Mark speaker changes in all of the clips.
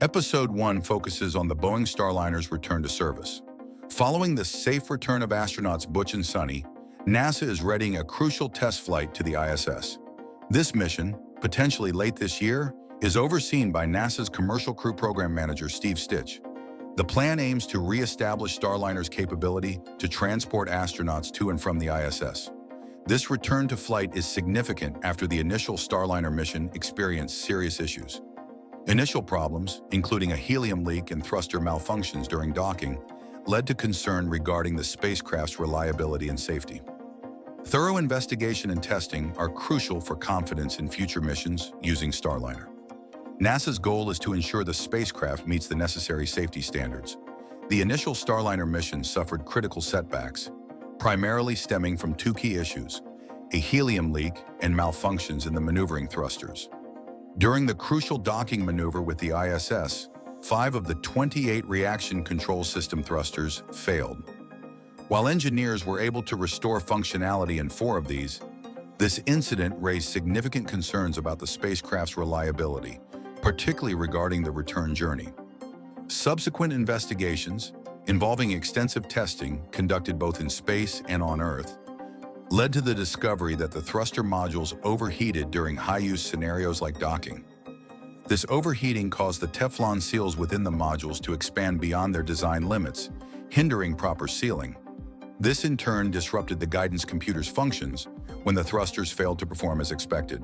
Speaker 1: Episode 1 focuses on the Boeing Starliner's return to service. Following the safe return of astronauts Butch and Sunny, NASA is readying a crucial test flight to the ISS. This mission, potentially late this year, is overseen by NASA's Commercial Crew Program Manager Steve Stitch. The plan aims to re-establish Starliner's capability to transport astronauts to and from the ISS. This return to flight is significant after the initial Starliner mission experienced serious issues. Initial problems, including a helium leak and thruster malfunctions during docking, led to concern regarding the spacecraft's reliability and safety. Thorough investigation and testing are crucial for confidence in future missions using Starliner. NASA's goal is to ensure the spacecraft meets the necessary safety standards. The initial Starliner mission suffered critical setbacks, primarily stemming from two key issues: a helium leak and malfunctions in the maneuvering thrusters. During the crucial docking maneuver with the ISS, 5 of the 28 reaction control system thrusters failed. While engineers were able to restore functionality in 4 of these, this incident raised significant concerns about the spacecraft's reliability, particularly regarding the return journey. Subsequent investigations, involving extensive testing conducted both in space and on Earth, led to the discovery that the thruster modules overheated during high-use scenarios like docking. This overheating caused the Teflon seals within the modules to expand beyond their design limits, hindering proper sealing. This in turn disrupted the guidance computer's functions when the thrusters failed to perform as expected.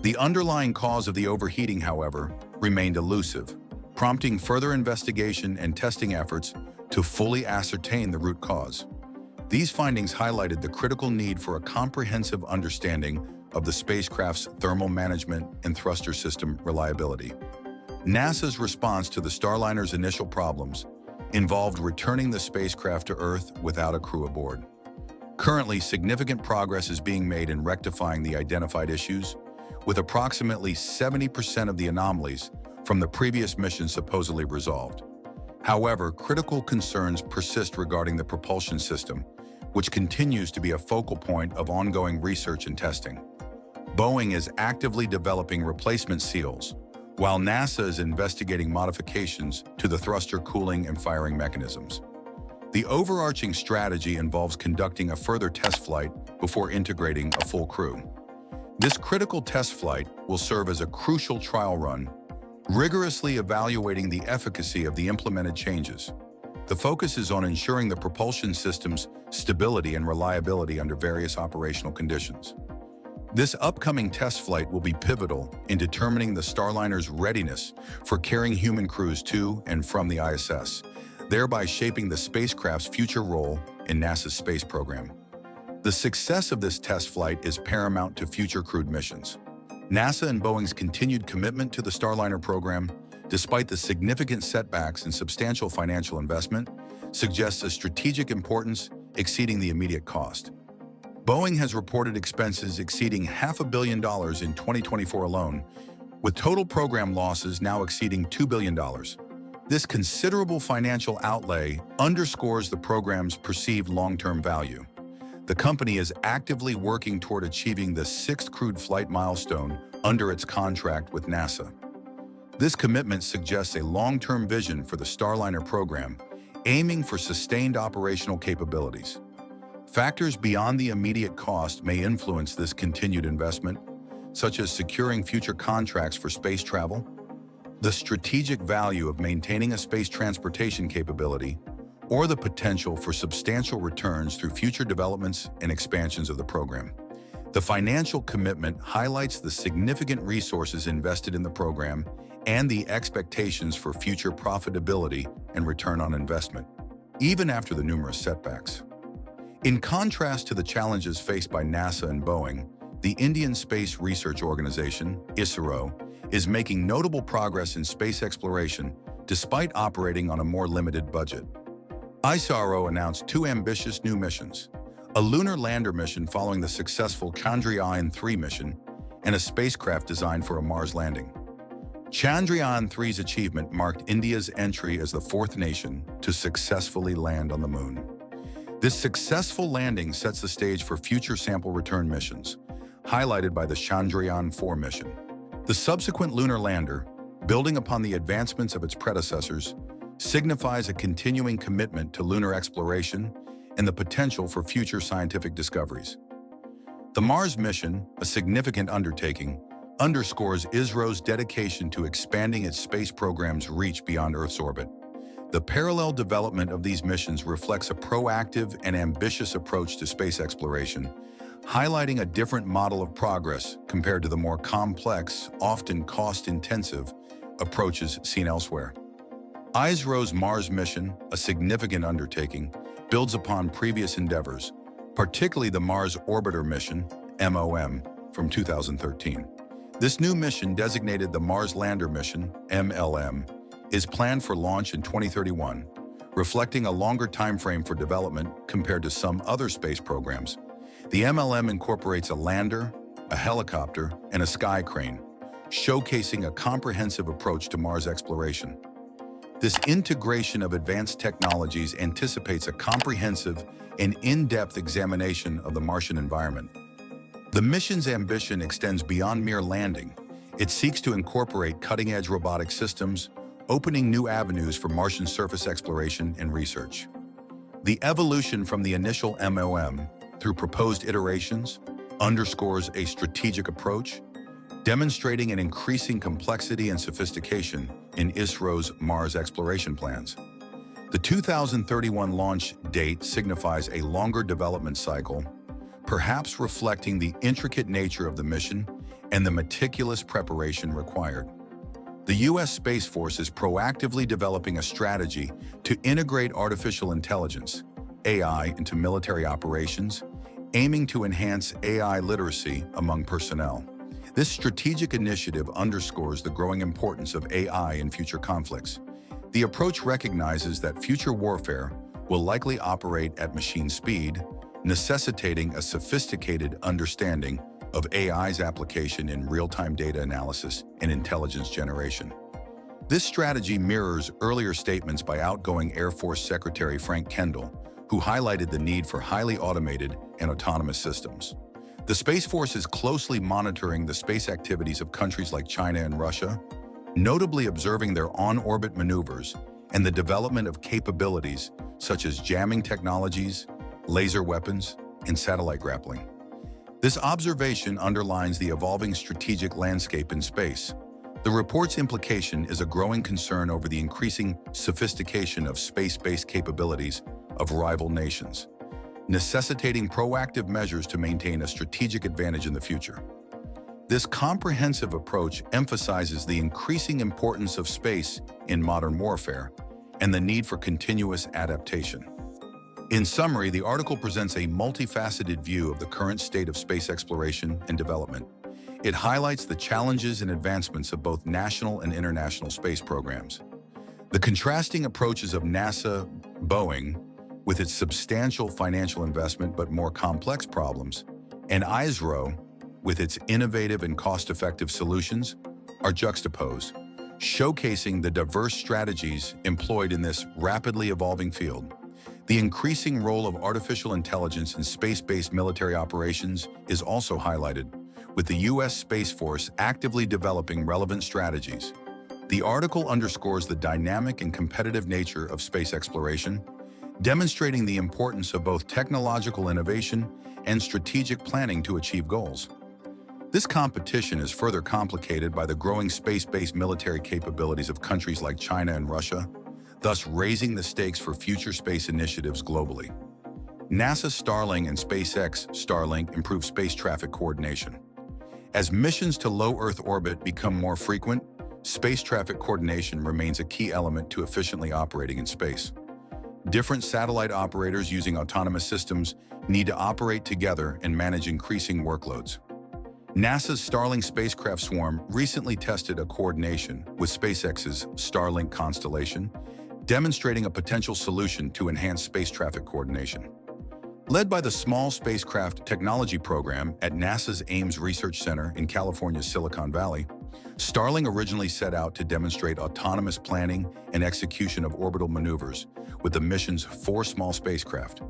Speaker 1: The underlying cause of the overheating, however, remained elusive, prompting further investigation and testing efforts to fully ascertain the root cause. These findings highlighted the critical need for a comprehensive understanding of the spacecraft's thermal management and thruster system reliability. NASA's response to the Starliner's initial problems involved returning the spacecraft to Earth without a crew aboard. Currently, significant progress is being made in rectifying the identified issues, with approximately 70% of the anomalies from the previous mission supposedly resolved. However, critical concerns persist regarding the propulsion system, which continues to be a focal point of ongoing research and testing. Boeing is actively developing replacement seals, while NASA is investigating modifications to the thruster cooling and firing mechanisms. The overarching strategy involves conducting a further test flight before integrating a full crew. This critical test flight will serve as a crucial trial run, rigorously evaluating the efficacy of the implemented changes. The focus is on ensuring the propulsion system's stability and reliability under various operational conditions. This upcoming test flight will be pivotal in determining the Starliner's readiness for carrying human crews to and from the ISS, thereby shaping the spacecraft's future role in NASA's space program. The success of this test flight is paramount to future crewed missions. NASA and Boeing's continued commitment to the Starliner program, despite the significant setbacks and substantial financial investment, suggests a strategic importance exceeding the immediate cost. Boeing has reported expenses exceeding $500 million in 2024 alone, with total program losses now exceeding $2 billion. This considerable financial outlay underscores the program's perceived long-term value. The company is actively working toward achieving the 6th crewed flight milestone under its contract with NASA. This commitment suggests a long-term vision for the Starliner program, aiming for sustained operational capabilities. Factors beyond the immediate cost may influence this continued investment, such as securing future contracts for space travel, the strategic value of maintaining a space transportation capability, or the potential for substantial returns through future developments and expansions of the program. The financial commitment highlights the significant resources invested in the program and the expectations for future profitability and return on investment, even after the numerous setbacks. In contrast to the challenges faced by NASA and Boeing, the Indian Space Research Organization, ISRO, is making notable progress in space exploration despite operating on a more limited budget. ISRO announced 2 ambitious new missions: a lunar lander mission following the successful Chandrayaan-3 mission, and a spacecraft designed for a Mars landing. Chandrayaan-3's achievement marked India's entry as the 4th nation to successfully land on the Moon. This successful landing sets the stage for future sample return missions, highlighted by the Chandrayaan-4 mission. The subsequent lunar lander, building upon the advancements of its predecessors, signifies a continuing commitment to lunar exploration and the potential for future scientific discoveries. The Mars mission, a significant undertaking, underscores ISRO's dedication to expanding its space program's reach beyond Earth's orbit. The parallel development of these missions reflects a proactive and ambitious approach to space exploration, highlighting a different model of progress compared to the more complex, often cost-intensive approaches seen elsewhere. ISRO's Mars mission, a significant undertaking, builds upon previous endeavors, particularly the Mars Orbiter mission, MOM, from 2013. This new mission, designated the Mars Lander mission, MLM, is planned for launch in 2031, reflecting a longer timeframe for development compared to some other space programs. The MLM incorporates a lander, a helicopter, and a sky crane, showcasing a comprehensive approach to Mars exploration. This integration of advanced technologies anticipates a comprehensive and in-depth examination of the Martian environment. The mission's ambition extends beyond mere landing. It seeks to incorporate cutting-edge robotic systems, opening new avenues for Martian surface exploration and research. The evolution from the initial MOM through proposed iterations underscores a strategic approach, demonstrating an increasing complexity and sophistication in ISRO's Mars exploration plans. The 2031 launch date signifies a longer development cycle, perhaps reflecting the intricate nature of the mission and the meticulous preparation required. The U.S. Space Force is proactively developing a strategy to integrate artificial intelligence, AI, into military operations, aiming to enhance AI literacy among personnel. This strategic initiative underscores the growing importance of AI in future conflicts. The approach recognizes that future warfare will likely operate at machine speed, necessitating a sophisticated understanding of AI's application in real-time data analysis and intelligence generation. This strategy mirrors earlier statements by outgoing Air Force Secretary Frank Kendall, who highlighted the need for highly automated and autonomous systems. The Space Force is closely monitoring the space activities of countries like China and Russia, notably observing their on-orbit maneuvers and the development of capabilities such as jamming technologies, laser weapons, and satellite grappling. This observation underlines the evolving strategic landscape in space. The report's implication is a growing concern over the increasing sophistication of space-based capabilities of rival nations, necessitating proactive measures to maintain a strategic advantage in the future. This comprehensive approach emphasizes the increasing importance of space in modern warfare and the need for continuous adaptation. In summary, the article presents a multifaceted view of the current state of space exploration and development. It highlights the challenges and advancements of both national and international space programs. The contrasting approaches of NASA, Boeing, with its substantial financial investment but more complex problems, and ISRO, with its innovative and cost-effective solutions, are juxtaposed, showcasing the diverse strategies employed in this rapidly evolving field. The increasing role of artificial intelligence in space-based military operations is also highlighted, with the U.S. Space Force actively developing relevant strategies. The article underscores the dynamic and competitive nature of space exploration, demonstrating the importance of both technological innovation and strategic planning to achieve goals. This competition is further complicated by the growing space-based military capabilities of countries like China and Russia, thus raising the stakes for future space initiatives globally. NASA's Starlink and SpaceX Starlink improve space traffic coordination. As missions to low Earth orbit become more frequent, space traffic coordination remains a key element to efficiently operating in space. Different satellite operators using autonomous systems need to operate together and manage increasing workloads. NASA's Starlink spacecraft swarm recently tested a coordination with SpaceX's Starlink constellation, demonstrating a potential solution to enhance space traffic coordination. Led by the Small Spacecraft Technology Program at NASA's Ames Research Center in California's Silicon Valley, Starlink originally set out to demonstrate autonomous planning and execution of orbital maneuvers with the mission's 4 small spacecraft.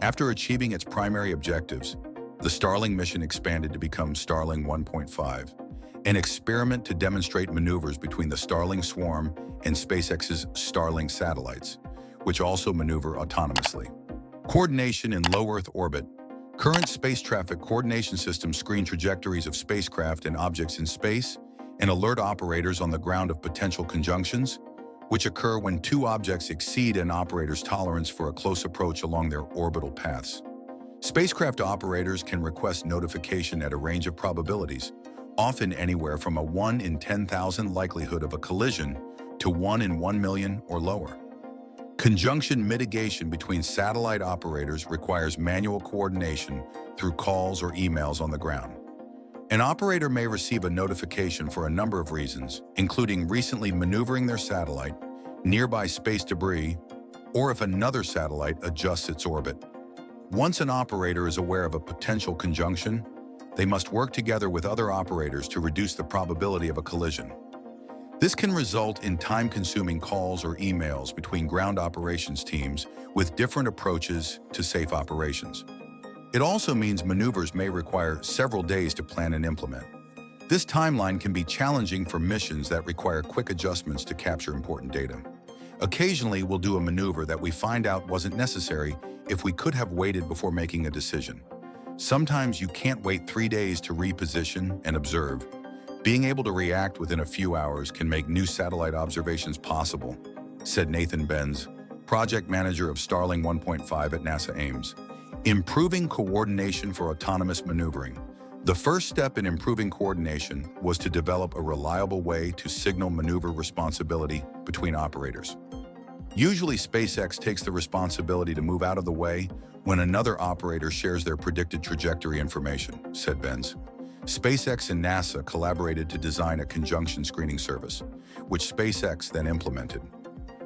Speaker 1: After achieving its primary objectives, the Starlink mission expanded to become Starlink 1.5, an experiment to demonstrate maneuvers between the Starlink swarm and SpaceX's Starlink satellites, which also maneuver autonomously. Coordination in low Earth orbit. Current space traffic coordination systems screen trajectories of spacecraft and objects in space and alert operators on the ground of potential conjunctions, which occur when two objects exceed an operator's tolerance for a close approach along their orbital paths. Spacecraft operators can request notification at a range of probabilities, often anywhere from a 1 in 10,000 likelihood of a collision to 1 in 1 million or lower. Conjunction mitigation between satellite operators requires manual coordination through calls or emails on the ground. An operator may receive a notification for a number of reasons, including recently maneuvering their satellite, nearby space debris, or if another satellite adjusts its orbit. Once an operator is aware of a potential conjunction, they must work together with other operators to reduce the probability of a collision. This can result in time-consuming calls or emails between ground operations teams with different approaches to safe operations. It also means maneuvers may require several days to plan and implement. This timeline can be challenging for missions that require quick adjustments to capture important data. Occasionally, we'll do a maneuver that we find out wasn't necessary if we could have waited before making a decision. Sometimes you can't wait 3 days to reposition and observe. Being able to react within a few hours can make new satellite observations possible, said Nathan Benz, project manager of Starlink 1.5 at NASA Ames. Improving coordination for autonomous maneuvering. The first step in improving coordination was to develop a reliable way to signal maneuver responsibility between operators. Usually, SpaceX takes the responsibility to move out of the way when another operator shares their predicted trajectory information, said Benz. SpaceX and NASA collaborated to design a conjunction screening service, which SpaceX then implemented.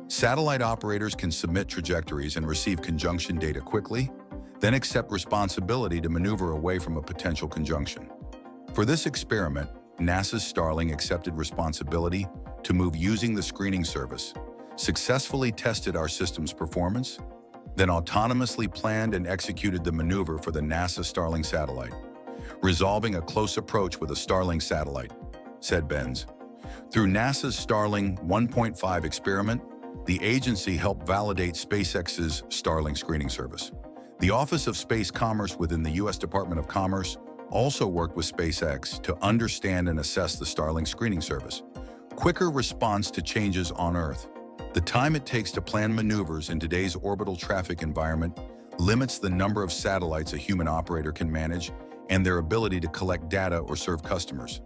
Speaker 1: Satellite operators can submit trajectories and receive conjunction data quickly, then accept responsibility to maneuver away from a potential conjunction. For this experiment, NASA's Starlink accepted responsibility to move using the screening service, successfully tested our system's performance, then autonomously planned and executed the maneuver for the NASA Starlink satellite, resolving a close approach with a Starlink satellite, said Benz. Through NASA's Starlink 1.5 experiment, the agency helped validate SpaceX's Starlink screening service. The Office of Space Commerce within the U.S. Department of Commerce also worked with SpaceX to understand and assess the Starlink screening service. Quicker response to changes on Earth. The time it takes to plan maneuvers in today's orbital traffic environment limits the number of satellites a human operator can manage and their ability to collect data or serve customers.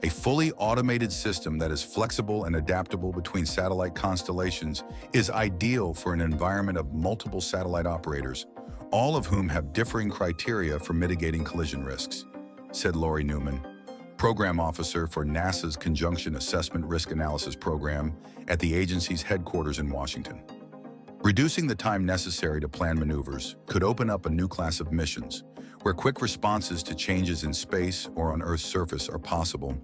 Speaker 1: A fully automated system that is flexible and adaptable between satellite constellations is ideal for an environment of multiple satellite operators, all of whom have differing criteria for mitigating collision risks, said Lori Newman, Program Officer for NASA's Conjunction Assessment Risk Analysis Program at the agency's headquarters in Washington. Reducing the time necessary to plan maneuvers could open up a new class of missions, where quick responses to changes in space or on Earth's surface are possible.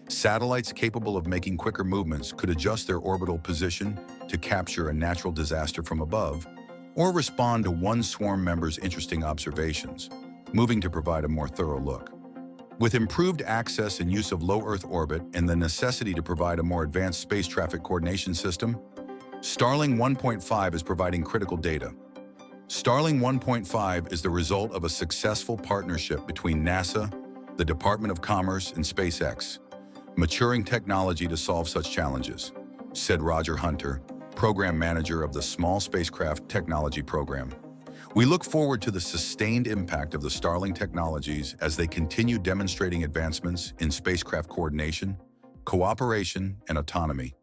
Speaker 1: Satellites capable of making quicker movements could adjust their orbital position to capture a natural disaster from above, or respond to one swarm member's interesting observations, moving to provide a more thorough look. With improved access and use of low Earth orbit and the necessity to provide a more advanced space traffic coordination system, Starlink 1.5 is providing critical data. Starlink 1.5 is the result of a successful partnership between NASA, the Department of Commerce, and SpaceX, maturing technology to solve such challenges, said Roger Hunter, Program Manager of the Small Spacecraft Technology Program. We look forward to the sustained impact of the Starlink technologies as they continue demonstrating advancements in spacecraft coordination, cooperation, and autonomy.